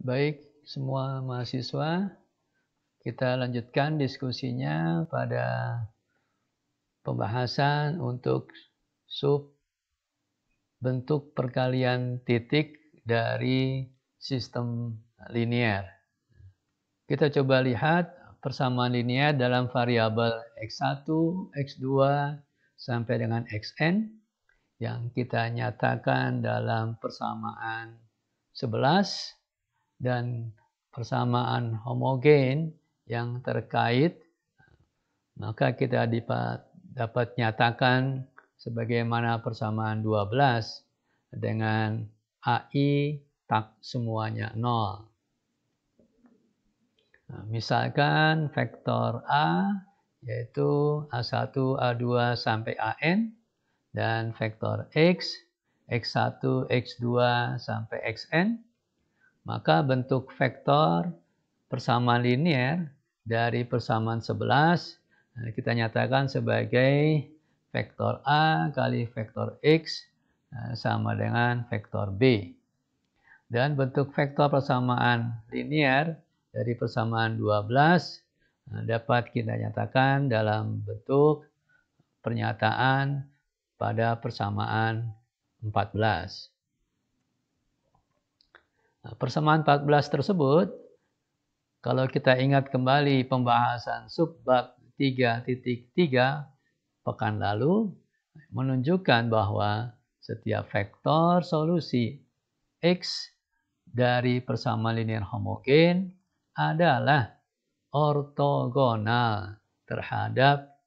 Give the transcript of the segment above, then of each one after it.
Baik, semua mahasiswa, kita lanjutkan diskusinya pada pembahasan untuk sub bentuk perkalian titik dari sistem linier. Kita coba lihat persamaan linier dalam variabel x1, x2, sampai dengan xn yang kita nyatakan dalam persamaan 11 dan persamaan homogen yang terkait, maka kita dapat nyatakan sebagaimana persamaan 12 dengan AI tak semuanya 0. Misalkan vektor A yaitu A1, A2 sampai AN dan vektor X, X1, X2 sampai Xn, maka bentuk vektor persamaan linier dari persamaan 11 kita nyatakan sebagai vektor A kali vektor X sama dengan vektor B. Dan bentuk vektor persamaan linier dari persamaan 12 dapat kita nyatakan dalam bentuk pernyataan pada persamaan 14. Persamaan 14 tersebut, kalau kita ingat kembali pembahasan subbab 3.3 pekan lalu, menunjukkan bahwa setiap vektor solusi X dari persamaan linier homogen adalah ortogonal terhadap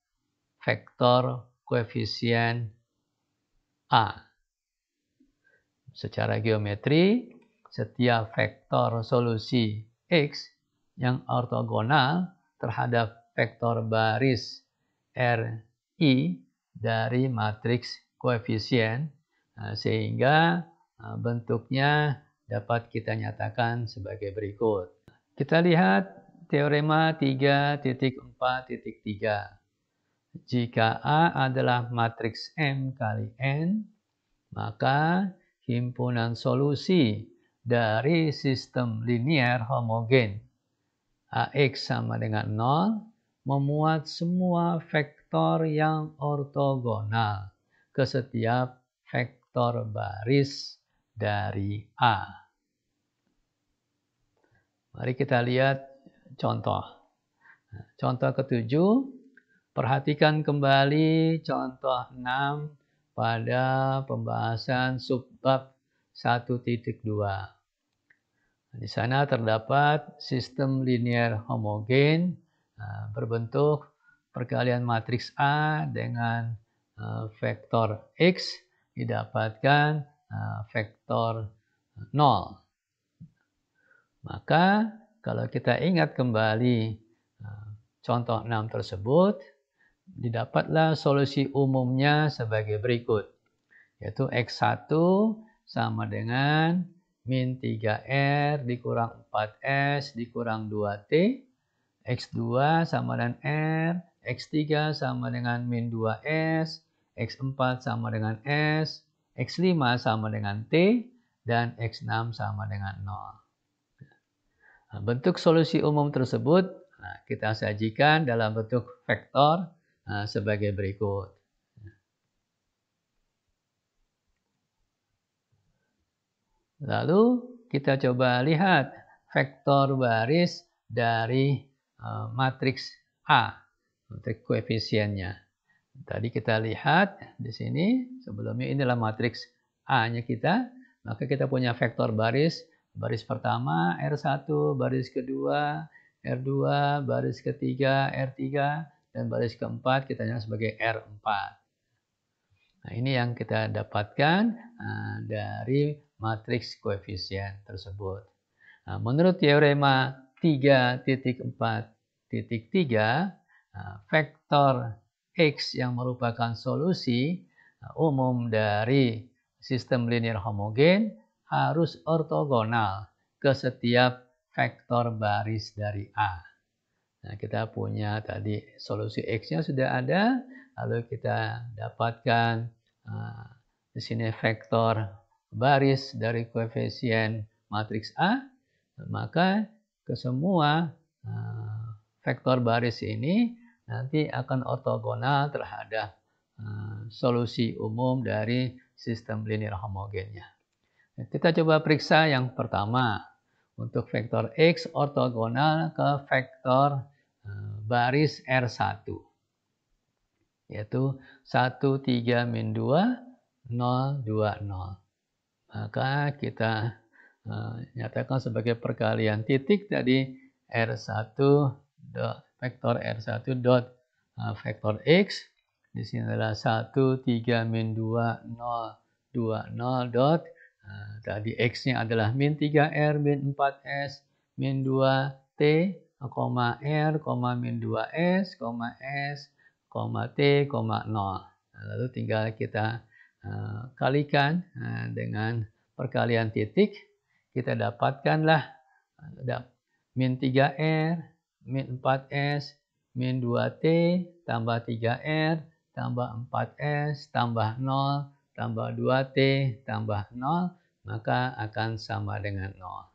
vektor koefisien A. Secara geometri, setiap vektor solusi X yang ortogonal terhadap vektor baris Ri dari matriks koefisien, sehingga bentuknya dapat kita nyatakan sebagai berikut. Kita lihat teorema 3.4.3. Jika A adalah matriks M kali N, maka himpunan solusi dari sistem linier homogen AX sama dengan 0 memuat semua vektor yang ortogonal ke setiap vektor baris dari A. Mari kita lihat contoh. Contoh ketujuh, perhatikan kembali contoh 6 pada pembahasan subbab 1.2. Di sana terdapat sistem linier homogen berbentuk perkalian matriks A dengan vektor X didapatkan vektor 0. Maka kalau kita ingat kembali contoh 6 tersebut, didapatlah solusi umumnya sebagai berikut, yaitu X1 sama dengan min 3R dikurang 4S dikurang 2T, X2 sama dengan R, X3 sama dengan min 2S, X4 sama dengan S, X5 sama dengan T, dan X6 sama dengan 0. Bentuk solusi umum tersebut kita sajikan dalam bentuk vektor sebagai berikut. Lalu kita coba lihat vektor baris dari matriks A, matriks koefisiennya. Tadi kita lihat di sini, sebelumnya inilah matriks A-nya kita, maka kita punya vektor baris. Baris pertama R1, baris kedua R2, baris ketiga R3, dan baris keempat kita nyatakan sebagai R4. Nah, ini yang kita dapatkan dari matriks koefisien tersebut. Nah, menurut teorema 3.4.3, vektor X yang merupakan solusi umum dari sistem linier homogen harus ortogonal ke setiap vektor baris dari A. Nah, kita punya tadi solusi X-nya sudah ada, lalu kita dapatkan di sini vektor baris dari koefisien matriks A, maka kesemua vektor baris ini nanti akan ortogonal terhadap solusi umum dari sistem linear homogennya. Kita coba periksa yang pertama. Untuk vektor X ortogonal ke vektor baris R1. Yaitu 1, 3, min 2, 0, 2, 0. Maka kita nyatakan sebagai perkalian titik tadi R1 vektor R1 dot vektor X. Di sini adalah 1, 3, min 2, 0, 2, 0 dot. Tadi X-nya adalah min 3R, min 4S, min 2T, R, min 2S, S, T, 0. Lalu tinggal kita kalikan dengan perkalian titik. Kita dapatkanlah min 3R, min 4S, min 2T, tambah 3R, tambah 4S, tambah 0, tambah 2T, tambah 0, maka akan sama dengan 0.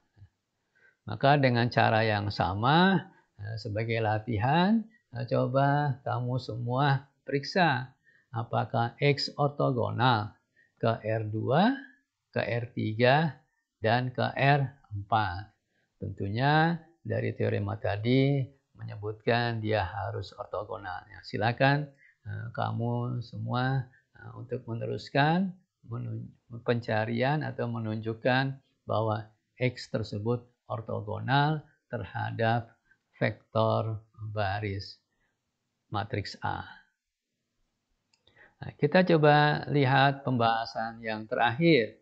Maka dengan cara yang sama, sebagai latihan, coba kamu semua periksa apakah X ortogonal ke R2, ke R3, dan ke R4. Tentunya dari teorema tadi menyebutkan dia harus ortogonal. Silakan kamu semua untuk meneruskan pencarian atau menunjukkan bahwa X tersebut ortogonal terhadap vektor baris matriks A. Nah, kita coba lihat pembahasan yang terakhir,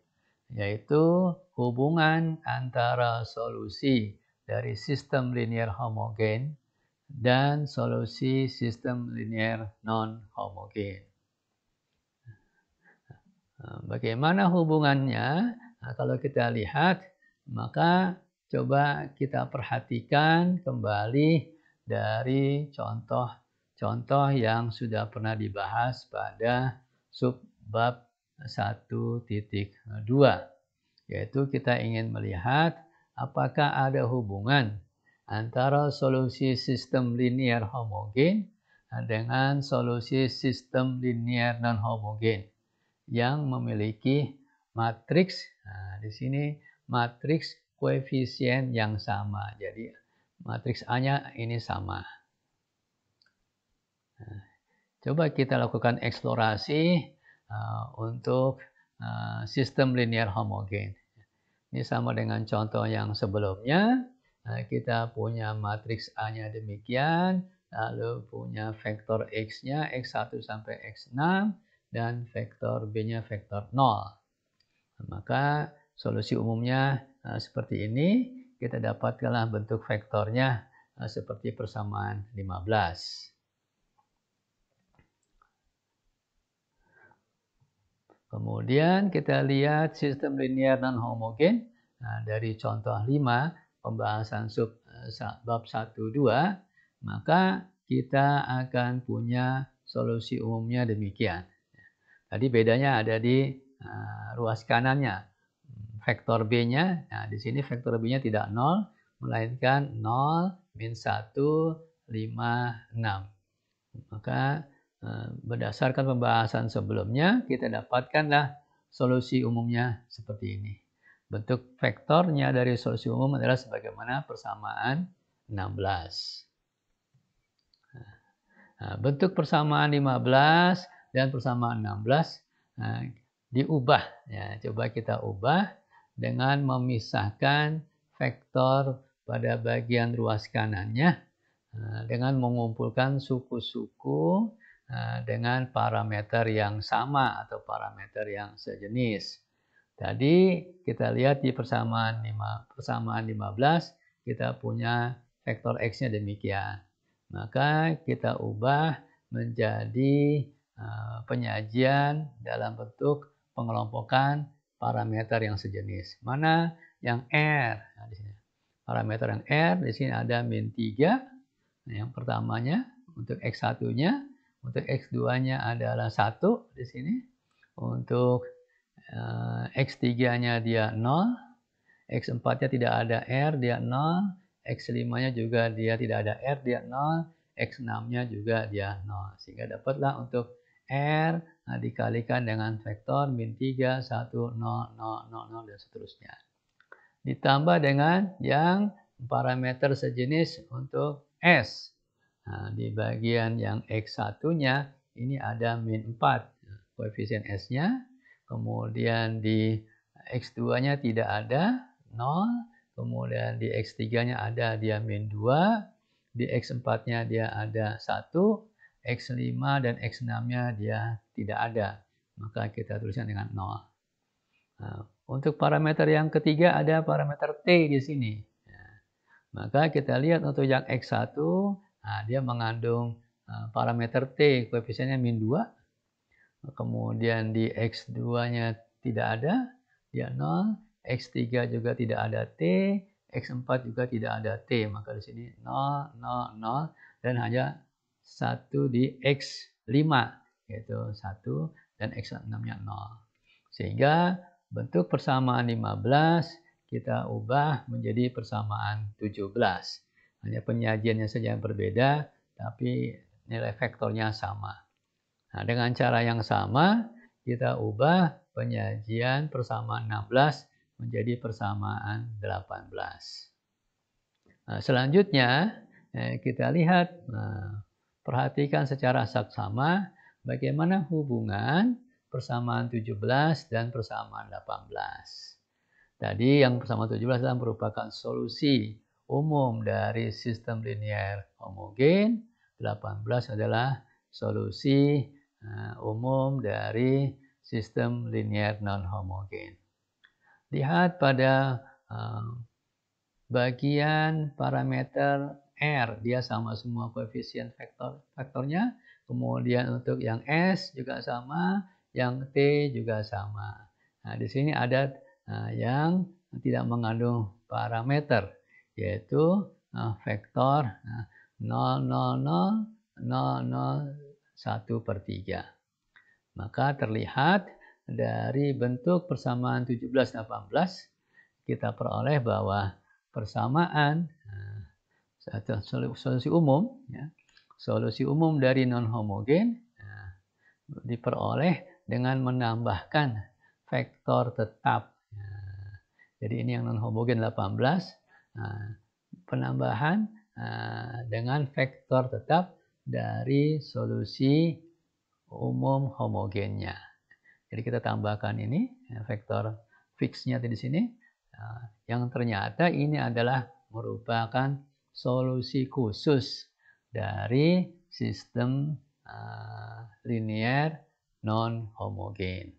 yaitu hubungan antara solusi dari sistem linear homogen dan solusi sistem linear non-homogen. Bagaimana hubungannya? Nah, kalau kita lihat, maka coba kita perhatikan kembali dari contoh-contoh yang sudah pernah dibahas pada subbab 1.2, yaitu kita ingin melihat apakah ada hubungan antara solusi sistem linear homogen dengan solusi sistem linear non-homogen yang memiliki matriks. Nah, di sini matriks koefisien yang sama. Jadi matriks A-nya ini sama. Nah, coba kita lakukan eksplorasi untuk sistem linear homogen. Ini sama dengan contoh yang sebelumnya. Kita punya matriks A-nya demikian, lalu punya vektor X-nya X1 sampai X6, dan vektor B-nya vektor 0. Maka solusi umumnya seperti ini. Kita dapatkanlah bentuk vektornya seperti persamaan 15. Kemudian kita lihat sistem linear non-homogen. Dari contoh 5, pembahasan bab 1-2, maka kita akan punya solusi umumnya demikian. Tadi bedanya ada di ruas kanannya. Vektor B-nya, nah di sini vektor B-nya tidak 0, melainkan 0, min 1, 5, 6. Maka berdasarkan pembahasan sebelumnya, kita dapatkanlah solusi umumnya seperti ini. Bentuk vektornya dari solusi umum adalah sebagaimana persamaan 16. Bentuk persamaan 15 dan persamaan 16 diubah. Ya, coba kita ubah dengan memisahkan vektor pada bagian ruas kanannya dengan mengumpulkan suku-suku dengan parameter yang sama atau parameter yang sejenis. Tadi kita lihat di persamaan 15 kita punya vektor X-nya demikian. Maka kita ubah menjadi penyajian dalam bentuk pengelompokan parameter yang sejenis. Mana yang R? Nah, di sini. Parameter yang R di sini ada min 3. Nah, yang pertamanya untuk X1-nya, untuk X2-nya adalah 1 di sini. Untuk X3-nya dia 0, X4-nya tidak ada R, dia 0. X5-nya juga dia tidak ada R, dia 0. X6-nya juga dia 0. Sehingga dapatlah untuk R dikalikan dengan vektor min 3, 1, 0, 0, 0, 0, dan seterusnya. Ditambah dengan yang parameter sejenis untuk S. Nah, di bagian yang X1-nya ini ada min 4 koefisien S-nya. Kemudian di X2-nya tidak ada 0. Kemudian di X3-nya ada dia min 2. Di X4-nya dia ada 1. X5 dan X6-nya dia tidak ada. Maka kita tuliskan dengan 0. Nah, untuk parameter yang ketiga ada parameter T di sini. Nah, maka kita lihat untuk yang X1, nah, dia mengandung parameter T, koefisiennya min 2. Kemudian di X2-nya tidak ada, dia 0. X3 juga tidak ada T, X4 juga tidak ada T. Maka di sini 0, 0, 0, dan hanya 1 di X5, yaitu 1, dan X6-nya 0. Sehingga bentuk persamaan 15 kita ubah menjadi persamaan 17. Hanya penyajiannya saja yang berbeda, tapi nilai vektornya sama. Nah, dengan cara yang sama, kita ubah penyajian persamaan 16 menjadi persamaan 18. Nah, selanjutnya, kita lihat, perhatikan secara saksama bagaimana hubungan persamaan 17 dan persamaan 18. Tadi yang persamaan 17 adalah merupakan solusi umum dari sistem linier homogen. 18 adalah solusi umum dari sistem linier non-homogen. Lihat pada bagian parameter R, dia sama semua koefisien vektornya. Kemudian untuk yang S juga sama, yang T juga sama. Nah, di sini ada yang tidak mengandung parameter, yaitu vektor 0, 0, 0, 0, 0, 1/3. Maka terlihat dari bentuk persamaan 17-18 kita peroleh bahwa persamaan solusi umum, solusi umum dari non-homogen diperoleh dengan menambahkan vektor tetap. Jadi ini yang non-homogen 18, penambahan dengan vektor tetap dari solusi umum homogennya. Jadi kita tambahkan ini vektor fixnya di sini, yang ternyata ini adalah merupakan solusi khusus dari sistem linier non-homogen.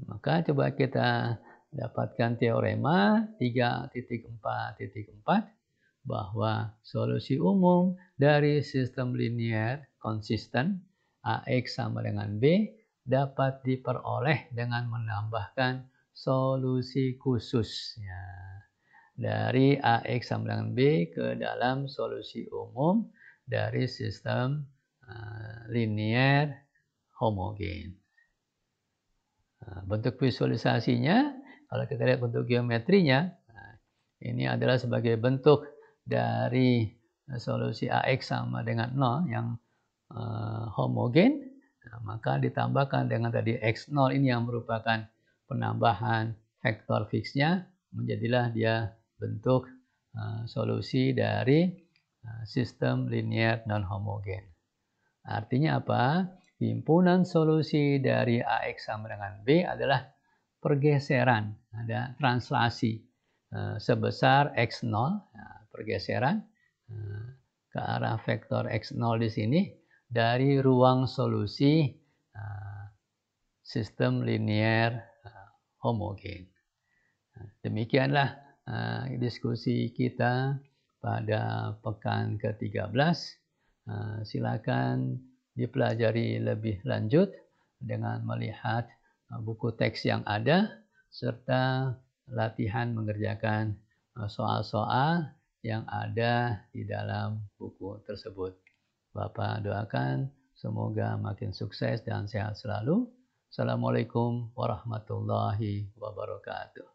Maka coba kita dapatkan teorema 3.4.4 bahwa solusi umum dari sistem linier konsisten AX sama dengan B dapat diperoleh dengan menambahkan solusi khusus dari AX sama dengan B ke dalam solusi umum dari sistem linier homogen. Bentuk visualisasinya, kalau kita lihat bentuk geometrinya, ini adalah sebagai bentuk dari solusi AX sama dengan 0 yang homogen, maka ditambahkan dengan tadi X0 ini yang merupakan penambahan vektor fixnya, menjadilah dia bentuk solusi dari sistem linier non-homogen. Artinya apa? Himpunan solusi dari AX sama dengan B adalah pergeseran, ada translasi sebesar X0, pergeseran ke arah vektor X0 di sini dari ruang solusi sistem linier homogen. Demikianlah diskusi kita pada pekan ke-13. Silakan dipelajari lebih lanjut dengan melihat buku teks yang ada serta latihan mengerjakan soal-soal yang ada di dalam buku tersebut. Bapak doakan semoga makin sukses dan sehat selalu. Assalamualaikum warahmatullahi wabarakatuh.